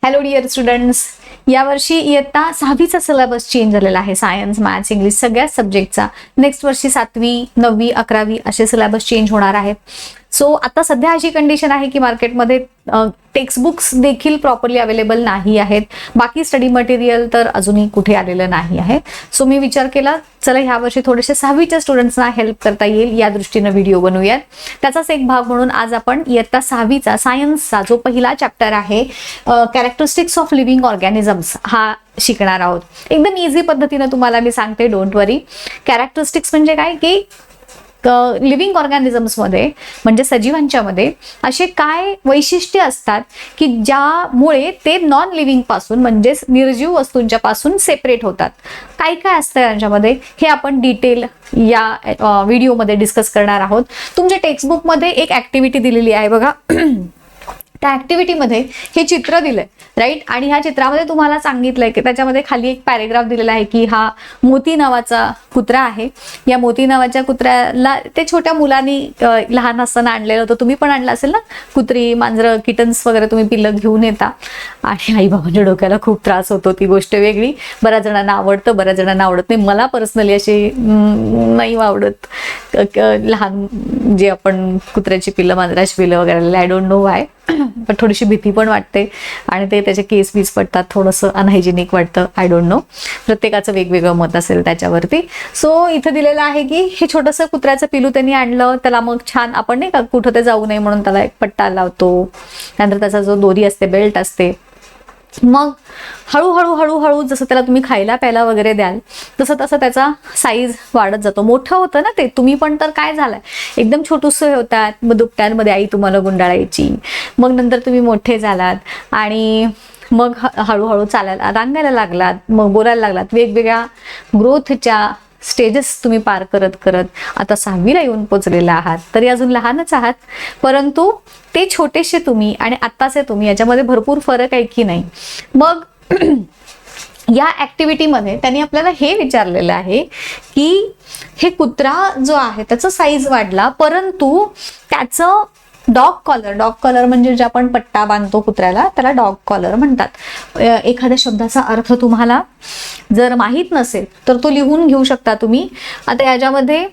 Hello dear students, यावर्षी इयत्ता 6वीचा syllabus change झालेला आहे. सायन्स, मॅथ्स, इंग्लिश सगळ्याच सब्जेक्टचा. नेक्स्ट वर्षी 7वी, 9वी, 11वी असे सिलेबस चेंज होणार आहे. सो आता सध्या अशी कंडिशन आहे की मार्केटमध्ये टेक्स्टबुक्स देखील प्रॉपरली अवेलेबल नाही आहेत. बाकी स्टडी मटेरियल तर अजूनही कुठे आलेलं नाही आहे. सो मी विचार केला, चला ह्या वर्षी थोडेसे 6वीच्या स्टुडंट्सना हेल्प करता येईल या दृष्टीने व्हिडिओ बनवूयात. त्याचाच एक भाग म्हणून आज आपण इयत्ता 6वीचा सायन्सचा जो पहिला चॅप्टर आहे कॅरेक्टरिस्टिक्स ऑफ लिव्हिंग ऑर्गॅनिझम्स हा शिकणार आहोत. एकदम इझी पद्धतीने तुम्हाला मी सांगते, डोंट वरी. कॅरेक्टरिस्टिक्स म्हणजे काय की लिव्हिंग ऑर्गॅनिझम्स मध्ये म्हणजे सजीवांच्या मध्ये असे काय वैशिष्ट्य असतात की ज्यामुळे ते नॉन लिव्हिंग पासून म्हणजेच निर्जीव वस्तूंच्या पासून सेपरेट होतात. काय काय असतं यांच्यामध्ये हे आपण डिटेल या व्हिडिओमध्ये डिस्कस करणार आहोत. तुमच्या टेक्स्टबुक मध्ये एक ऍक्टिव्हिटी दिलेली आहे बघा. त्या ऍक्टिव्हिटीमध्ये हे चित्र दिलंय, राईट. आणि ह्या चित्रामध्ये तुम्हाला सांगितलंय की त्याच्यामध्ये खाली एक पॅरेग्राफ दिलेला आहे की हा मोती नावाचा कुत्रा आहे. या मोती नावाच्या कुत्र्याला ते छोट्या मुलांनी लहान असताना आणलेलं होतं. तुम्ही पण आणलं असेल ना, कुत्री, मांजरं, किटन्स वगैरे तुम्ही पिल्लं घेऊन येता आणि आई बाबांच्या डोक्याला खूप त्रास होतो, ती गोष्ट वेगळी. बऱ्याच जणांना आवडतं, बऱ्याच जणांना आवडत नाही. मला पर्सनली अशी नाही आवडत लहान जे आपण कुत्र्याची पिल्लं, मांजराची पिल्लं वगैरे. आय डोंट नो वाय, पण थोडीशी भीती पण वाटते आणि ते त्याचे केस बीस पडतात, थोडंसं अनहायजेनिक वाटतं. आय डोंट नो, प्रत्येकाचं वेगवेगळं मत असेल त्याच्यावरती. सो इथं दिलेलं आहे की हे छोटंसं कुत्र्याचं पिलू त्यांनी आणलं. त्याला मग छान आपण नाही का कुठं ते जाऊ नये म्हणून त्याला एक पट्टा लावतो. नंतर त्याचा जो दोरी असते, बेल्ट असते. मग हळूहळू हळूहळू जसं त्याला तुम्ही खायला प्यायला वगैरे द्याल तसं तसं त्याचा साईज वाढत जातो. मोठं होतं ना ते. तुम्ही पण तर काय झालंय, एकदम छोटूसं होतात. मग दुपट्यांमध्ये आई तुम्हाला गुंडाळायची. मग नंतर तुम्ही मोठे झालात आणि मग हळूहळू चालायला, रांगायला लागलात, मग बोलायला लागलात. वेगवेगळ्या ग्रोथच्या स्टेजेस तुम्ही पार करत करत आता 6वीला येऊन पोचलेला आहात. तरी अजून लहानच आहात, परंतु ते छोटेसे तुम्ही आणि आत्ताचे तुम्ही याच्यामध्ये भरपूर फरक आहे की नाही. मग या ऍक्टिव्हिटीमध्ये त्यांनी आपल्याला हे विचारलेलं आहे की हे कुत्रा जो आहे त्याचा साईज वाढला, परंतु त्याचं डॉग कॉलर म्हणजे जे आपण पट्टा बांधतो कुत्र्याला, त्याला डॉग कॉलर म्हणतात. एखाद्या शब्दाचा अर्थ तुम्हाला जर माहीत नसेल तर तो लिहून घेऊ शकता तुम्ही. आता याच्यामध्ये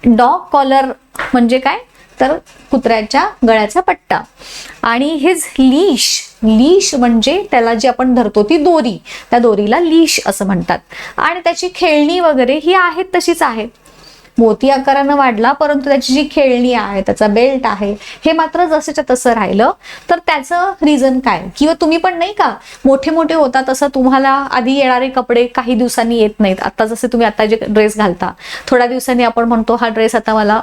डॉग कॉलर म्हणजे काय, तर कुत्र्याच्या गळ्याचा पट्टा. आणि हिज लीश म्हणजे त्याला जी आपण धरतो ती दोरी, त्या दोरीला लीश असं म्हणतात. आणि त्याची खेळणी वगैरे ही आहेत तशीच आहेत. मोती आकारानं वाढला, परंतु त्याची जी खेळणी आहे, त्याचा बेल्ट आहे, हे मात्र जसंच्या तसं राहिलं. तर त्याचं रिझन काय, किंवा तुम्ही पण नाही का मोठे मोठे होता तसं तुम्हाला आधी येणारे कपडे काही दिवसांनी येत नाहीत. आता जसे तुम्ही आता जे ड्रेस घालता, थोड्या दिवसांनी आपण म्हणतो हा ड्रेस आता मला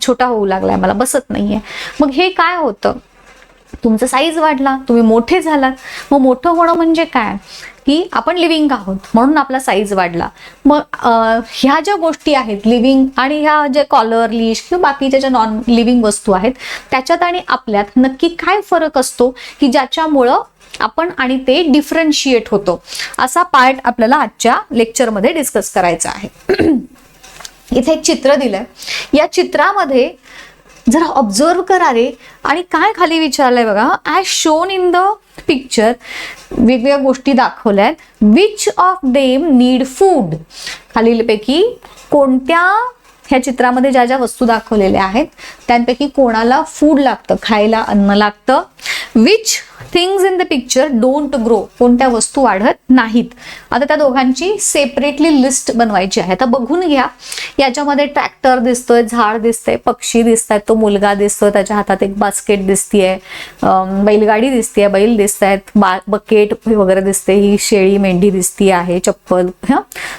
छोटा होऊ लागलाय, मला बसत नाहीये. मग हे काय होतं, तुमचा साईज वाढला, तुम्ही मोठे झालात. मग मोठं होणं म्हणजे काय की आपण लिव्हिंग आहोत म्हणून आपला साईज वाढला. मग ह्या ज्या गोष्टी आहेत लिव्हिंग आणि ह्या जे कॉलर, लीश किंवा बाकीच्या ज्या नॉन लिव्हिंग वस्तू आहेत त्याच्यात आणि आपल्यात नक्की काय फरक असतो की ज्याच्यामुळं आपण आणि ते डिफरन्शिएट होतो, असा पार्ट आपल्याला आजच्या लेक्चरमध्ये डिस्कस करायचा आहे. इथे एक चित्र दिलंय. या चित्रामध्ये जरा ऑब्झर्व करा रे. आणि काय खाली विचारलंय बघा, as shown in the picture, वेगवेगळ्या गोष्टी दाखवल्यात. Which of them need food, खालीलपैकी कोणत्या, ह्या चित्रामध्ये ज्या ज्या वस्तू दाखवलेल्या आहेत त्यांपैकी कोणाला फूड लागतं, खायला अन्न लागतं. Which things in the picture don't grow, कोणत्या वस्तू वाढत नाहीत. आता त्या दोघांची सेपरेटली लिस्ट बनवायची आहे. आता बघून घ्या, याच्यामध्ये ट्रॅक्टर दिसतोय, झाड दिसतंय, पक्षी दिसत आहेत, तो मुलगा दिसतोय, त्याच्या हातात एक बास्केट दिसतीये, बैलगाडी दिसतीये, बैल दिसत आहेत, बकेट वगैरे दिसते, ही शेळी मेंढी दिसती आहे, चप्पल.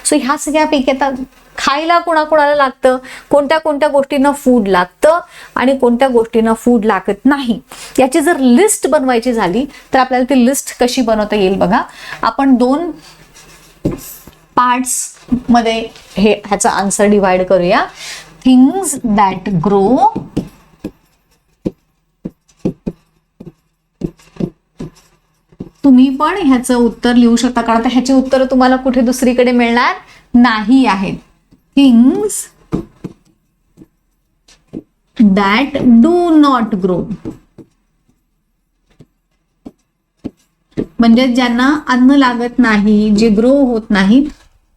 सो ह्या सगळ्यापैकी आता खायला कोणाकोणाला लागतं, कोणत्या कोणत्या गोष्टींना फूड लागतं आणि कोणत्या गोष्टींना फूड लागत नाही, याची जर लिस्ट बनवायची झाली तर आपल्याला ती लिस्ट कशी बनवता येईल बघा. आपण 2 पार्ट्स मध्ये ह्याचा आन्सर डिवाइड करूया. थिंग्स दॅट ग्रो, तुम्ही पण ह्याचं उत्तर लिहू शकता कारण आता ह्याची उत्तर तुम्हाला कुठे दुसरीकडे मिळणार नाही आहेत. Things that do not grow. म्हणजे ज्यांना अन्न लागत नाही, जे ग्रो होत नाहीत,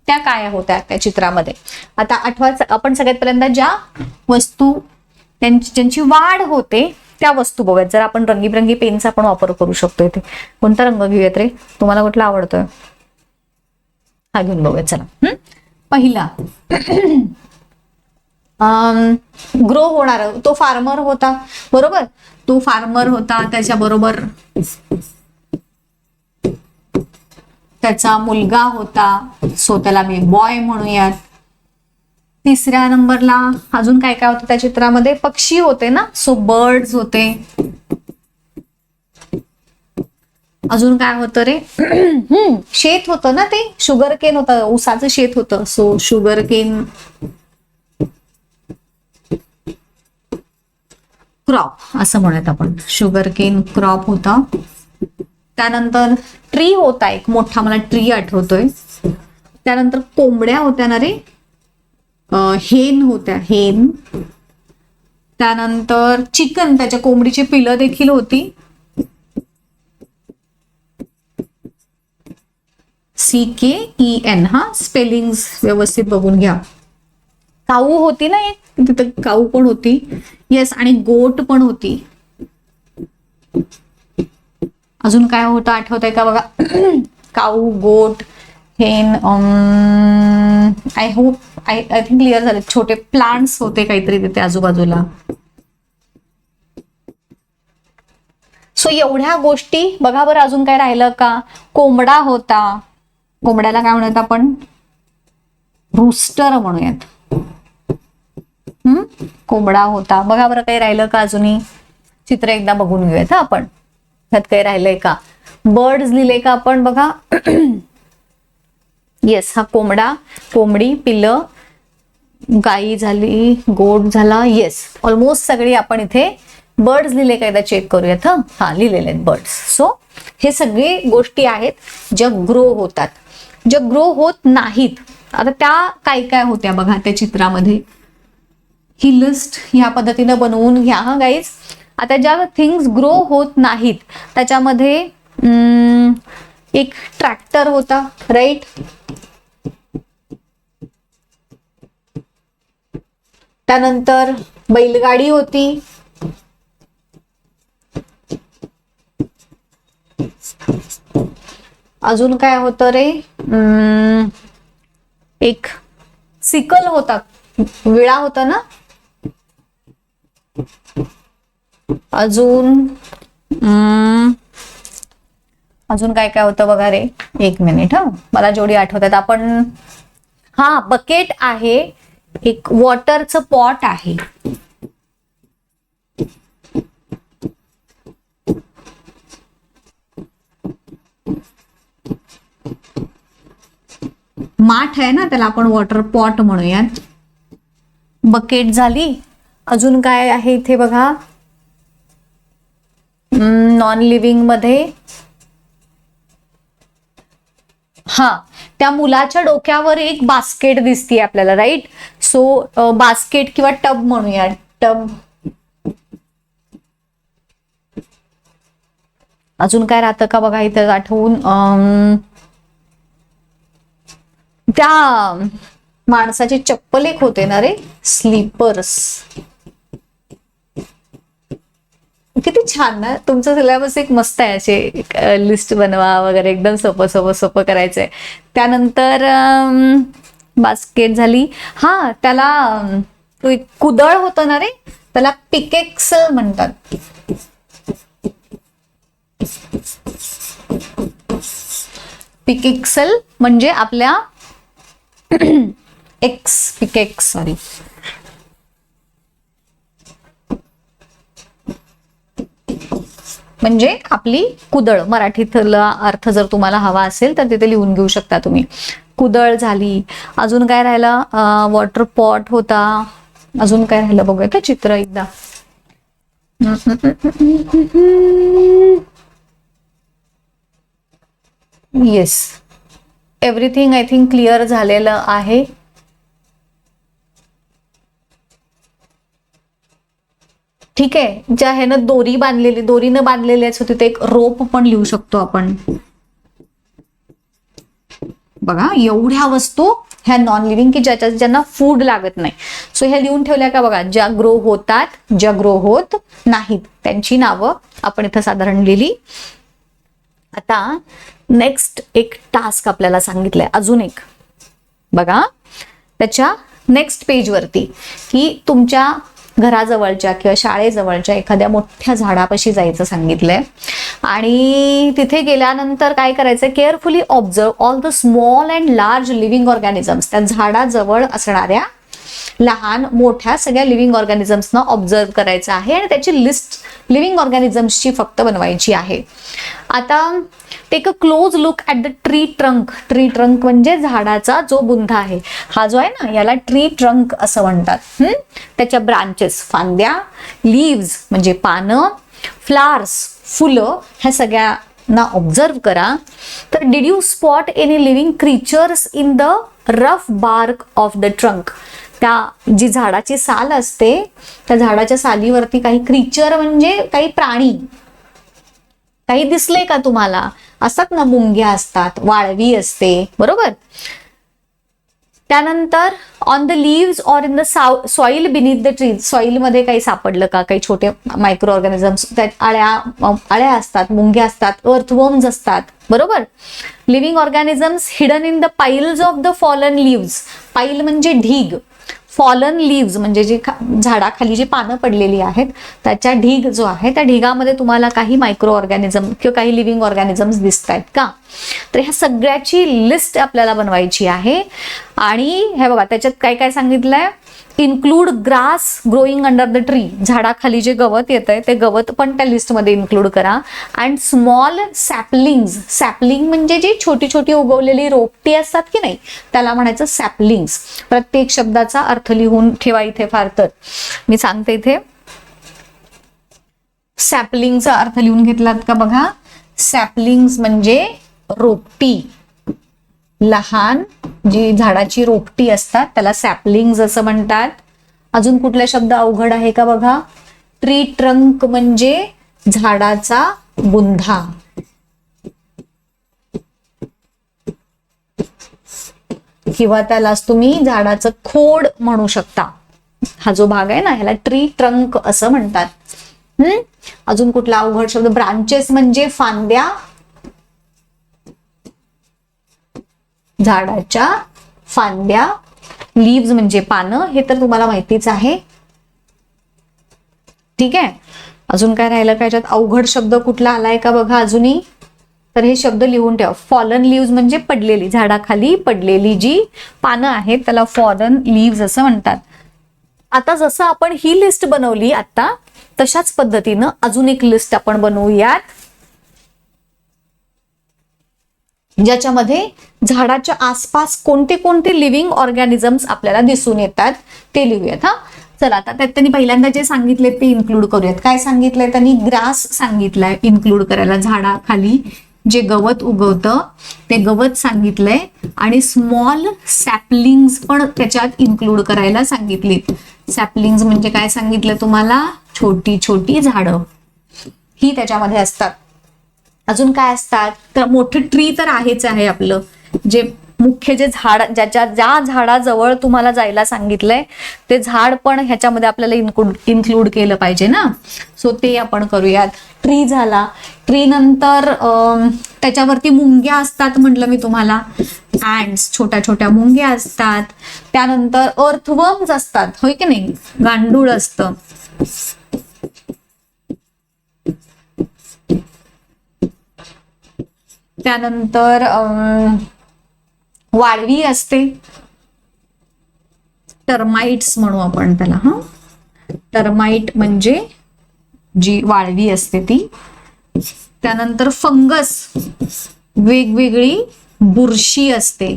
त्या काय होत्या त्या चित्रामध्ये. आता आठवा, आपण सगळ्यात पहिल्यांदा ज्या वस्तू ज्यांची वाढ होते त्या वस्तू बघूयात. जर आपण रंगीबिरंगी पेनचा पण वापर करू शकतो इथे. कोणता रंग घेऊयात रे, तुम्हाला कुठला आवडतोय? हा घेऊन बघूयात चला. पहिला ग्रो होणार तो फार्मर होता, बरोबर. तो फार्मर होता, त्याच्याबरोबर त्याचा मुलगा होता, सो त्याला मी बॉय म्हणूयात. तिसऱ्या नंबरला अजून काय काय होतं त्या चित्रामध्ये? पक्षी होते ना, सो बर्ड्स होते. अजून काय होतं रे? शेत होतं ना, ते शुगर केन होतं, ऊसाचं शेत होतं, सो शुगर केन क्रॉप असं म्हणूयात आपण. शुगर केन क्रॉप होता. त्यानंतर ट्री होता एक मोठा, मला ट्री आठवतोय. त्यानंतर कोंबड्या होत्या ना रे, हेन होत्या, हेन. त्यानंतर चिकन, त्याच्या कोंबडीची पिलं देखील होती. CKEN, हा स्पेलिंग व्यवस्थित बघून घ्या. काऊ होती ना एक, तिथं काऊ पण होती. येस, आणि गोट पण होती. अजून काय होतं आठवत आहे का बघा? काऊ, गोट, हेन, I hope I think clear झाले. छोटे प्लांट्स होते काहीतरी तिथे आजूबाजूला. सो एवढ्या गोष्टी बघा बरं. अजून काय राहिलं का? कोंबडा होता, कोंबड्याला काय म्हणूयात आपण? रूस्टर म्हणूयात. कोंबडा होता. बघा बरं काही राहिलं का अजूनही? चित्र एकदा बघून घेऊयात आपण, त्यात काही राहिलंय का? बर्ड्स लिहिले का आपण? बघा. येस, हा कोंबडा, कोंबडी, पिल्लं, गाई झाली, गोट झाला. येस, ऑलमोस्ट सगळी आपण इथे बर्ड्स लिहिले का? एकदा चेक करूयात. हा लिहिलेले आहेत बर्ड्स. सो हे सगळे गोष्टी आहेत ज्या ग्रो होतात. ज्या ग्रो होत नाहीत, आता त्या काय काय होत्या बघा त्या चित्रामध्ये. ही लिस्ट ह्या पद्धतीनं बनवून घ्या हा गाईज. आता ज्या थिंग्स ग्रो होत नाहीत त्याच्यामध्ये एक ट्रॅक्टर होता, राईट. त्यानंतर बैलगाडी होती. अजून काय होतं रे? एक सिकल होता, विळा होता ना. अजून काय काय होतं बघा रे, एक मिनिट. मला जेवढी आठवतात आपण. हा, बकेट आहे, एक वॉटरचं पॉट आहे. माठ आहे ना, त्याला आपण वॉटर पॉट म्हणूयात. बकेट झाली. अजून काय आहे इथे बघा? नॉन लिव्हिंग मध्ये हा, त्या मुलाच्या डोक्यावर एक बास्केट दिसते आपल्याला, राईट. सो बास्केट किंवा टब म्हणूया, टब. अजून काय राहतं का बघा इथं आठवून? त्या माणसाची चप्पल एक होते ना रे, स्लीपर्स. किती छान ना, तुमचं सिलेबस एक मस्त आहे. असे लिस्ट बनवा वगैरे, एकदम सोपं करायचंय. त्यानंतर बास्केट झाली. हा, त्याला कुदळ होतं ना रे, त्याला पिकेक्स म्हणतात. पिकेक्सल म्हणजे आपल्या पिकेक्स, सॉरी. म्हणजे आपली कुदळ. मराठीतला अर्थ जर तुम्हाला हवा असेल तर तिथे लिहून घेऊ शकता तुम्ही. कुदळ झाली. अजून काय राहिलं? वॉटर पॉट होता. अजून काय राहिलं बघूया का चित्र एकदा. Yes, everything I think clear झालेलं आहे. ठीक आहे. ज्या ह्यानं दोरीनं बांधलेली असं तिथे एक रोप पण लिहू शकतो आपण. बघा एवढ्या वस्तू ह्या नॉन लिव्हिंग की ज्यांना फूड लागत नाही. सो ह्या लिहून ठेवल्या का बघा, ज्या ग्रो होतात, ज्या ग्रो होत नाहीत त्यांची नावं आपण इथं साधारण लिहिली. आता नेक्स्ट एक टास्क आपल्याला सांगितलंय, अजून एक बघा त्याच्या नेक्स्ट पेजवरती, की तुमच्या घराजवळच्या किंवा शाळेजवळच्या एखाद्या मोठ्या झाडापाशी जायचं सांगितलंय आणि तिथे गेल्यानंतर काय करायचं, carefully observe all the small and large living organisms. त्या झाडाजवळ असणाऱ्या लहान मोठ्या सगळ्या लिव्हिंग ऑर्गॅनिझम्सना ऑब्झर्व करायचं आहे आणि त्याची लिस्ट लिव्हिंग ऑर्गॅनिझम्सची फक्त बनवायची आहे. आता take a close look at the tree trunk. Tree trunk म्हणजे झाडाचा जो बुंधा आहे, हा जो आहे ना याला ट्री ट्रंक असं म्हणतात. त्याच्या ब्रांचेस फांद्या, लीव्स म्हणजे पानं, फ्लावर्स फुलं, ह्या सगळ्यांना ऑब्झर्व करा. तर did you spot any living creatures in the rough bark of the trunk. त्या जी झाडाची साल असते त्या झाडाच्या सालीवरती काही क्रिचर म्हणजे काही प्राणी काही दिसले का तुम्हाला? असतात ना, मुंग्या असतात, वाळवी असते, बरोबर. त्यानंतर on the leaves or in the soil beneath the tree. Soil मध्ये काही सापडलं का, काही छोटे मायक्रो ऑर्गॅनिझम्स, त्यात अळ्या असतात, मुंग्या असतात, अर्थवर्म्स असतात, बरोबर. Living organisms hidden in the piles of the fallen leaves. Pile म्हणजे ढीग, फॉलन लीव्स म्हणजे जी झाडाखाली जी पानं पडलेली आहेत त्याच्या ढीग जो आहे त्या ढिगामध्ये तुम्हाला काही मायक्रो ऑर्गॅनिझम किंवा काही लिव्हिंग ऑर्गॅनिझम्स दिसत आहेत का. तर ह्या सगळ्याची लिस्ट आपल्याला बनवायची आहे. आणि हे बघा त्याच्यात काय काय सांगितलंय, include grass growing under the tree. झाडाखाली जे गवत येत आहे ते गवत पण त्या लिस्टमध्ये इन्क्लूड करा. And small सॅपलिंग्स. सॅपलिंग म्हणजे जी छोटी छोटी उगवलेली रोपटी असतात की नाही त्याला म्हणायचं सॅपलिंग्स. प्रत्येक शब्दाचा अर्थ लिहून ठेवा इथे. फार तर मी सांगते इथे सॅपलिंगचा अर्थ लिहून घेतलात का बघा. सॅपलिंग्स म्हणजे रोपटी, लहान जी झाडाची रोपटी असतात त्याला सॅपलिंग्स असं म्हणतात. अजून कुठला शब्द अवघड आहे का बघा. ट्री ट्रंक म्हणजे झाडाचा बुंधा. किंवा त्यालाच तुम्ही झाडाचं खोड म्हणू शकता. हा जो भाग आहे ना ह्याला ट्री ट्रंक असं म्हणतात. अजून कुठला अवघड शब्द. ब्रांचेस म्हणजे फांद्या, झाडाच्या फांद्या. लीव्स म्हणजे पानं, हे तर तुम्हाला माहितीच आहे. ठीक आहे. अजून काय राहिलं का याच्यात अवघड शब्द कुठला आलाय का बघा अजूनही. तर हे शब्द लिहून ठेवा. फॉलन लीव्स म्हणजे पडलेली, झाडाखाली पडलेली जी पानं आहेत त्याला फॉलन लीव्स असं म्हणतात. आता जसं आपण ही लिस्ट बनवली आता तशाच पद्धतीनं अजून एक लिस्ट आपण बनवूयात ज्याच्यामध्ये झाडाच्या आसपास कोणते कोणते लिव्हिंग ऑर्गॅनिझम्स आपल्याला दिसून येतात ते लिहूयात. हा चला आता त्यात त्यांनी पहिल्यांदा जे सांगितले ते इन्क्लूड करूयात. काय सांगितलंय त्यांनी, ग्रास सांगितलंय इन्क्लूड करायला. झाडाखाली जे गवत उगवतं ते गवत सांगितलंय आणि स्मॉल सॅपलिंग्स पण त्याच्यात इन्क्लूड करायला सांगितली. सॅपलिंग्स म्हणजे काय सांगितलं तुम्हाला, छोटी छोटी झाडं ही त्याच्यामध्ये असतात. अजून काय असतात तर मोठं ट्री तर आहेच आहे आपलं, जे मुख्य जे झाड ज्या झाडाजवळ तुम्हाला जायला सांगितलंय ते झाड पण ह्याच्यामध्ये आपल्याला इन्क्लूड केलं पाहिजे ना. सो ते आपण करूयात. ट्री झाला. ट्री नंतर त्याच्यावरती मुंग्या असतात म्हटलं मी तुम्हाला, ॲन्ट्स छोट्या छोट्या मुंग्या असतात. त्यानंतर अर्थवर्म्स असतात, होय की नाही, गांडूळ असतं. त्यानंतर वाळवी असते, टर्माइट्स म्हणू आपण त्याला. टर्माइट म्हणजे जी वाळवी असते ती. त्यानंतर फंगस, वेगवेगळी बुरशी असते.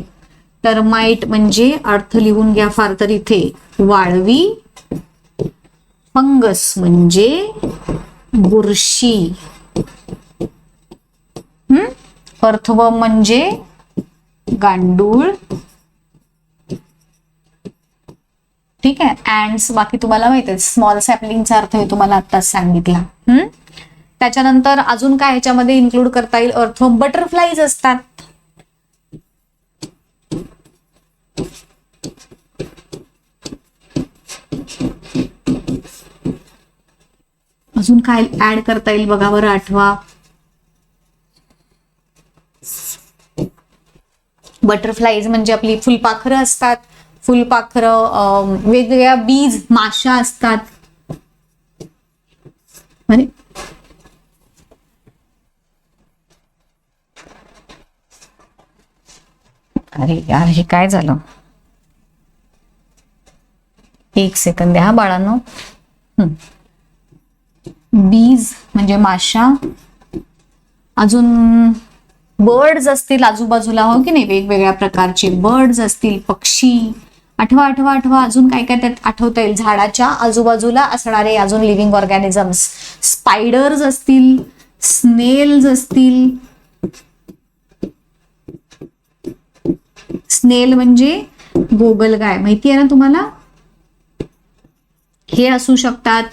टर्माइट म्हणजे अर्थ लिहून घ्या फार तर इथे, वाळवी. फंगस म्हणजे बुरशी. अर्थवर्म म्हणजे गांडूळ. ठीक आहे. ॲन्ट्स बाकी तुम्हाला माहिती आहे. स्मॉल सॅपलिंगचा अर्थ हे तुम्हाला आत्ताच सांगितला. त्याच्यानंतर अजून काय ह्याच्यामध्ये इन्क्लूड करता येईल, अर्थवर्म. बटरफ्लाईज असतात. अजून काय ऍड करता येईल बघा बरं, आठवा. बटरफ्लाईज म्हणजे आपली फुलपाखरं असतात. फुलपाखरं, वेगवेगळ्या बीज, माशा असतात. अरे यार, हे काय झालं? एक सेकंद द्या बाळांनो. बीज म्हणजे माशा. अजून बर्ड्स असतील आजूबाजूला, हो की नाही, वेगवेगळ्या प्रकारचे बर्ड्स असतील, पक्षी. आठवा आठवा आठवा, अजून काय काय त्यात आठवता येईल? झाडाच्या आजूबाजूला असणारे अजून लिव्हिंग ऑर्गॅनिझम्स. स्पायडर्स असतील, स्नेल्स असतील. स्नेल म्हणजे गोगलगाय, माहिती आहे ना तुम्हाला? हे असू शकतात.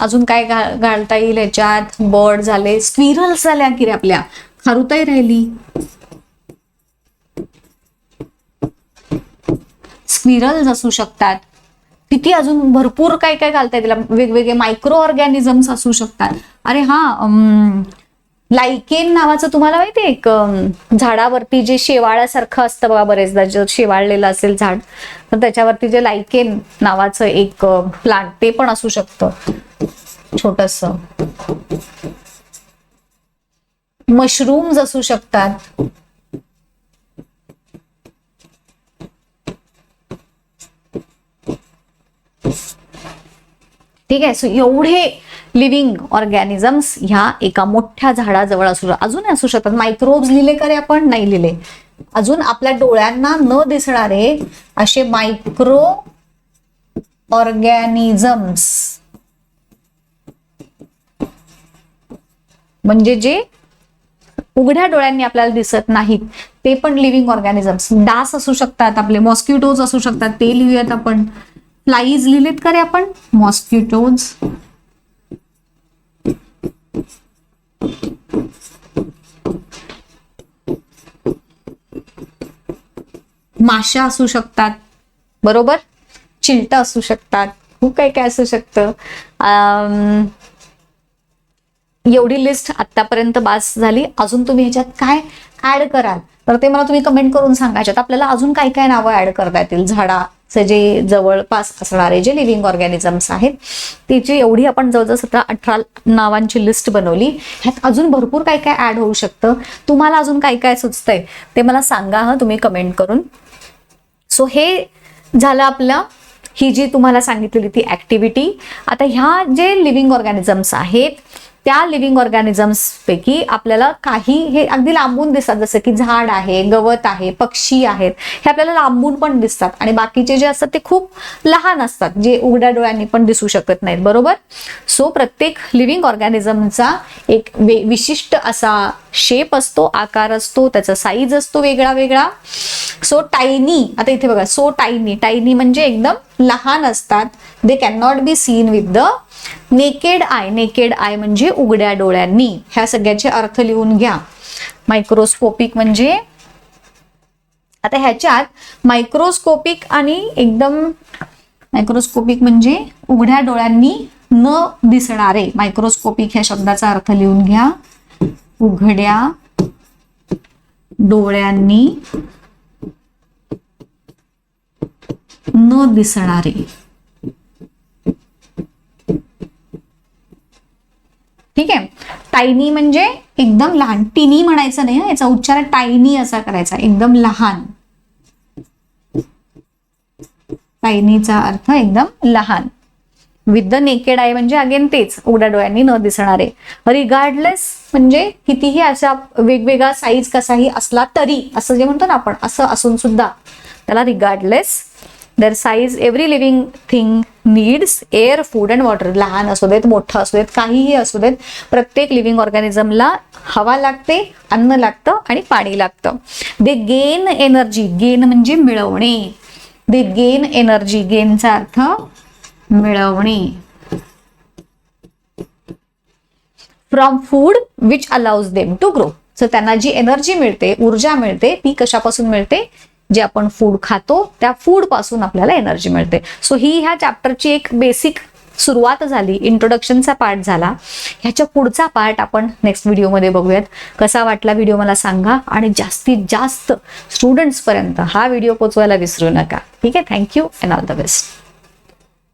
अजून काय घालता येईल ह्याच्यात? बर्ड झाले, स्क्विरल्स झाल्या की रे आपल्या, खारुताई राहिली. स्क्विरल्स असू शकतात. किती अजून भरपूर काय काय घालता येईल. वेगवेगळे मायक्रो ऑर्गॅनिझम्स असू शकतात. अरे हा, लायकेन नावाचं तुम्हाला माहितीये? एक झाडावरती जे शेवाळासारखं असतं बघा, बरेचदा जर शेवाळलेलं असेल झाड तर त्याच्यावरती जे लायकेन नावाचं एक प्लांट, ते पण असू शकतं छोटस. मशरूम्स असू शकतात. ठीक आहे. सो एवढे लिव्हिंग ऑर्गॅनिझम्स ह्या एका मोठ्या झाडाजवळ अजून असू शकतात. मायक्रोब्स लिहिले का रे आपण? नाही लिहिले. अजून आपल्या डोळ्यांना न दिसणारे असे मायक्रो ऑर्गॅनिझम्स, म्हणजे जे उघड्या डोळ्यांनी आपल्याला दिसत नाहीत ते पण लिव्हिंग ऑर्गॅनिझम्स. डास असू शकतात आपले, मॉस्किटोज असू शकतात, ते लिहूयात आपण. फ्लाईज लिहिलेत का रे आपण? मॉस्किटोज. माशा असू शकतात, बरोबर. चिलटं असू शकतात, खूप काय काय असू शकतं. एवढी लिस्ट आतापर्यंत बास झाली. अजून तुम्ही ह्याच्यात काय ऍड कराल तर ते मला तुम्ही कमेंट करून सांगायच्यात. आपल्याला अजून काय काय नावं ऍड करता येतील झाडाचे जे जवळपास असणारे जे लिव्हिंग ऑर्गॅनिझम्स आहेत, त्याची एवढी आपण जवळजवळ 17-18 नावांची लिस्ट बनवली. ह्यात अजून भरपूर काय काय ऍड होऊ शकतं. तुम्हाला अजून काय काय सुचतंय ते मला सांगा हा तुम्ही कमेंट करून. सो हे झालं आपलं, ही जी तुम्हाला सांगितलेली ती ऍक्टिव्हिटी. आता ह्या जे लिव्हिंग ऑर्गॅनिझम्स आहेत त्या लिव्हिंग ऑर्गॅनिझम्स पैकी आपल्याला काही हे अगदी लांबून दिसतात, जसं की झाड आहे, गवत आहे, पक्षी आहेत, हे आपल्याला लांबून पण दिसतात. आणि बाकीचे जे असतात ते खूप लहान असतात, जे उघड्या डोळ्यांनी पण दिसू शकत नाहीत, बरोबर. सो प्रत्येक लिव्हिंग ऑर्गॅनिझमचा एक विशिष्ट असा शेप असतो, आकार असतो, त्याचा साईज असतो वेगळा वेगळा. सो टायनी, आता इथे बघा, सो टायनी, टायनी म्हणजे एकदम लहान असतात. They can not be seen with the naked I. Naked I म्हणजे उघड्या डोळ्यांनी. ह्या सगळ्याचे अर्थ लिहून घ्या. मायक्रोस्कोपिक म्हणजे, आता ह्याच्यात मायक्रोस्कोपिक आणि एकदम, मायक्रोस्कोपिक म्हणजे उघड्या डोळ्यांनी न दिसणारे. मायक्रोस्कोपिक ह्या शब्दाचा अर्थ लिहून घ्या. उघड्या डोळ्यांनी न दिसणारे. ठीक आहे. टायनी म्हणजे एकदम लहान. टिनी म्हणायचं नाही, याचा उच्चार टायनी असा करायचा, एकदम लहान. टायनीचा अर्थ एकदम लहान. विथ द नेकेड आय म्हणजे अगेन तेच, उघड्या डोळ्यांनी न दिसणारे. रिगार्डलेस म्हणजे कितीही अशा वेगवेगळा साईज कसाही असला तरी, असं जे म्हणतो ना आपण, असं असून सुद्धा त्याला regardless. Their size, every living thing needs air, food and water. लहान असू देत, मोठं असू देत, काहीही असू देत, प्रत्येक लिव्हिंग ऑर्गॅनिझमला हवा लागते, अन्न लागतं आणि पाणी लागतं. दे गेन एनर्जी. गेन म्हणजे मिळवणे. दे गेन एनर्जी. गेनचा अर्थ मिळवणे. From food which allows them to grow. So त्यांना जी एनर्जी मिळते, ऊर्जा मिळते, ती कशापासून मिळते? जे आपण फूड खातो त्या फूड पासून आपल्याला एनर्जी मिळते. सो ही ह्या चॅप्टरची एक बेसिक सुरुवात झाली, इंट्रोडक्शनचा पार्ट झाला. ह्याच्या पुढचा पार्ट आपण नेक्स्ट व्हिडिओमध्ये बघूयात. कसा वाटला व्हिडिओ मला सांगा आणि जास्तीत जास्त स्टुडंट्स पर्यंत हा व्हिडिओ पोहोचवायला विसरू नका. ठीक आहे, thank you and all the best.